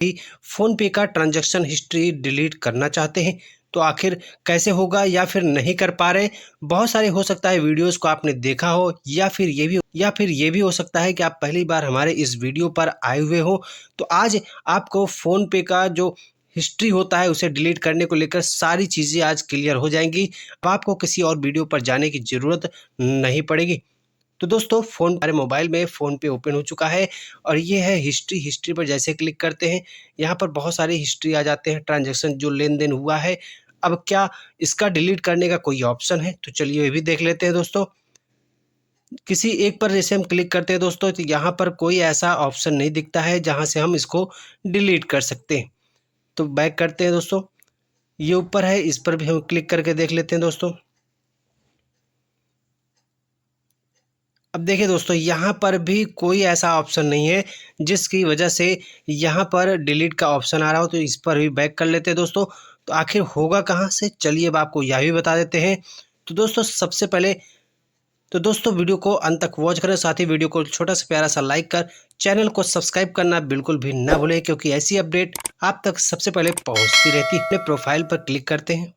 भी फ़ोन पे का ट्रांजैक्शन हिस्ट्री डिलीट करना चाहते हैं तो आखिर कैसे होगा या फिर नहीं कर पा रहे। बहुत सारे हो सकता है वीडियोस को आपने देखा हो या फिर ये भी हो सकता है कि आप पहली बार हमारे इस वीडियो पर आए हुए हो। तो आज आपको फ़ोन पे का जो हिस्ट्री होता है उसे डिलीट करने को लेकर सारी चीज़ें आज क्लियर हो जाएंगी। अब आपको किसी और वीडियो पर जाने की ज़रूरत नहीं पड़ेगी। तो दोस्तों हमारे मोबाइल में फ़ोन पे ओपन हो चुका है और ये है हिस्ट्री पर जैसे क्लिक करते हैं यहाँ पर बहुत सारे हिस्ट्री आ जाते हैं, ट्रांजैक्शन जो लेन देन हुआ है। अब क्या इसका डिलीट करने का कोई ऑप्शन है? तो चलिए ये भी देख लेते हैं दोस्तों। किसी एक पर जैसे हम क्लिक करते हैं दोस्तों तो यहाँ पर कोई ऐसा ऑप्शन नहीं दिखता है जहाँ से हम इसको डिलीट कर सकते हैं। तो बैक करते हैं दोस्तों, ये ऊपर है, इस पर भी हम क्लिक करके देख लेते हैं दोस्तों। अब देखिए दोस्तों यहाँ पर भी कोई ऐसा ऑप्शन नहीं है जिसकी वजह से यहाँ पर डिलीट का ऑप्शन आ रहा हो। तो इस पर भी बैक कर लेते हैं दोस्तों। तो आखिर होगा कहाँ से, चलिए अब आपको यह भी बता देते हैं। तो दोस्तों सबसे पहले तो दोस्तों वीडियो को अंत तक वॉच करें, साथ ही वीडियो को छोटा सा प्यारा सा लाइक कर चैनल को सब्सक्राइब करना बिल्कुल भी ना भूलें, क्योंकि ऐसी अपडेट आप तक सबसे पहले पहुँचती रहती है। अपने प्रोफाइल पर क्लिक करते हैं।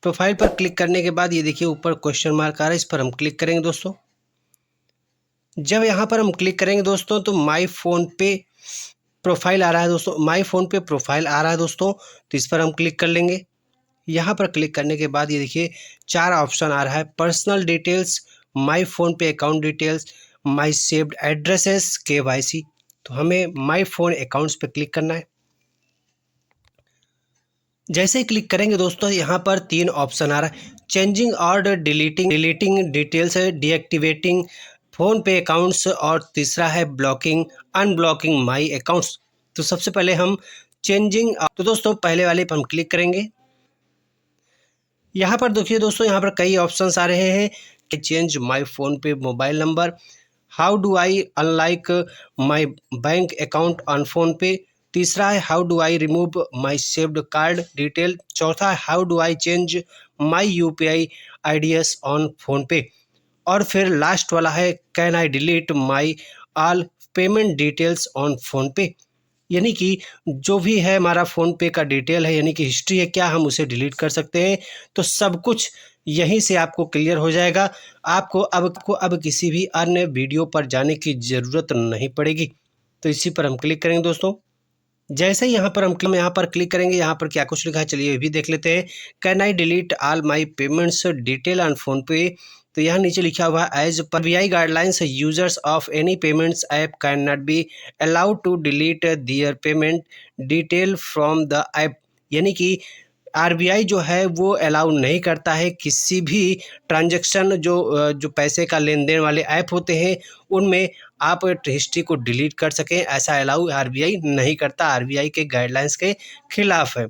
प्रोफाइल पर क्लिक करने के बाद ये देखिए ऊपर क्वेश्चन मार्क आ रहा है, इस पर हम क्लिक करेंगे दोस्तों। जब यहाँ पर हम क्लिक करेंगे दोस्तों तो माई फ़ोन पे प्रोफाइल आ रहा है दोस्तों, माई फ़ोन पे प्रोफाइल आ रहा है दोस्तों। तो इस पर हम क्लिक कर लेंगे। यहाँ पर क्लिक करने के बाद ये देखिए 4 ऑप्शन आ रहा है, पर्सनल डिटेल्स, माई फ़ोन पे अकाउंट डिटेल्स, माई सेव्ड एड्रेसेस, KYC। तो हमें माई फ़ोन अकाउंट्स पे क्लिक करना है। जैसे ही क्लिक करेंगे दोस्तों यहाँ पर 3 ऑप्शन आ रहा है, चेंजिंग और डिलीटिंग डिटेल्स है, डीएक्टिवेटिंग फ़ोन पे अकाउंट्स, और तीसरा है ब्लॉकिंग अनब्लॉकिंग माई अकाउंट्स। तो सबसे पहले हम चेंजिंग, तो दोस्तों पहले वाले पर हम क्लिक करेंगे। यहाँ पर देखिए दोस्तों यहाँ पर कई ऑप्शंस आ रहे हैं कि चेंज माई फ़ोन पे mobile number, how do I unlike my bank account on phone पे, तीसरा है how do I remove my saved card detail, चौथा है how do I change my UPI IDs on phone पे, और फिर last वाला है can I delete my all payment details on phone पे। यानी कि जो भी है हमारा फ़ोन पे का डिटेल है, यानी कि हिस्ट्री है, क्या हम उसे डिलीट कर सकते हैं। तो सब कुछ यहीं से आपको क्लियर हो जाएगा। आपको अब किसी भी अन्य वीडियो पर जाने की ज़रूरत नहीं पड़ेगी। तो इसी पर हम क्लिक करेंगे दोस्तों। जैसे ही यहाँ पर हम यहाँ पर क्लिक करेंगे, यहाँ पर क्या कुछ लिखा है चलिए ये भी देख लेते हैं। Can I delete all my payments detail on phone पे। तो यहाँ नीचे लिखा हुआ है as per RBI guidelines users of any payments app can not be allowed to delete their payment detail from the app. यानी कि RBI जो है वो अलाउ नहीं करता है किसी भी ट्रांजैक्शन जो पैसे का लेन देन वाले ऐप होते हैं उनमें आप हिस्ट्री को डिलीट कर सकें, ऐसा अलाउ RBI नहीं करता, RBI के गाइडलाइंस के खिलाफ है।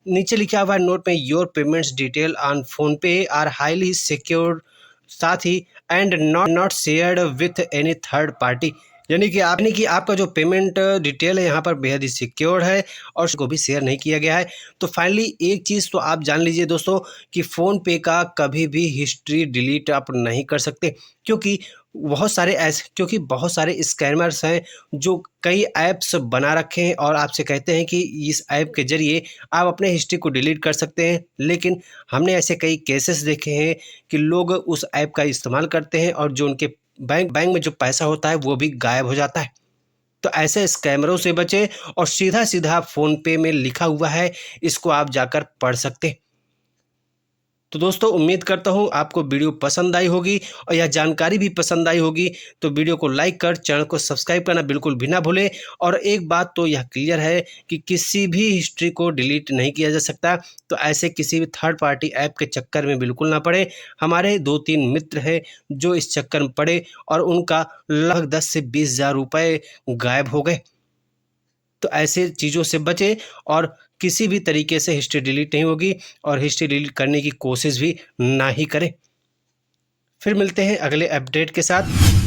नीचे लिखा हुआ है नोट में your payments detail on PhonePe are highly secure, साथ ही and not shared with any third party. यानी कि आपका जो पेमेंट डिटेल है यहाँ पर बेहद ही सिक्योर है और उसको भी शेयर नहीं किया गया है। तो फाइनली एक चीज़ तो आप जान लीजिए दोस्तों कि फ़ोन पे का कभी भी हिस्ट्री डिलीट आप नहीं कर सकते, क्योंकि बहुत सारे स्कैमर्स हैं जो कई ऐप्स बना रखे हैं और आपसे कहते हैं कि इस ऐप के ज़रिए आप अपने हिस्ट्री को डिलीट कर सकते हैं। लेकिन हमने ऐसे कई केसेस देखे हैं कि लोग उस ऐप का इस्तेमाल करते हैं और जो उनके बैंक में जो पैसा होता है वो भी गायब हो जाता है। तो ऐसे स्कैमरों से बचें और सीधा सीधा फ़ोन पे में लिखा हुआ है, इसको आप जाकर पढ़ सकते हैं। तो दोस्तों उम्मीद करता हूँ आपको वीडियो पसंद आई होगी और यह जानकारी भी पसंद आई होगी। तो वीडियो को लाइक कर चैनल को सब्सक्राइब करना बिल्कुल भी ना भूलें। और एक बात तो यह क्लियर है कि किसी भी हिस्ट्री को डिलीट नहीं किया जा सकता। तो ऐसे किसी भी थर्ड पार्टी ऐप के चक्कर में बिल्कुल ना पड़े। हमारे 2-3 मित्र हैं जो इस चक्कर में पड़े और उनका लगभग 10 से 20 हज़ार रुपये गायब हो गए। तो ऐसे चीज़ों से बचें और किसी भी तरीके से हिस्ट्री डिलीट नहीं होगी और हिस्ट्री डिलीट करने की कोशिश भी ना ही करें। फिर मिलते हैं अगले अपडेट के साथ।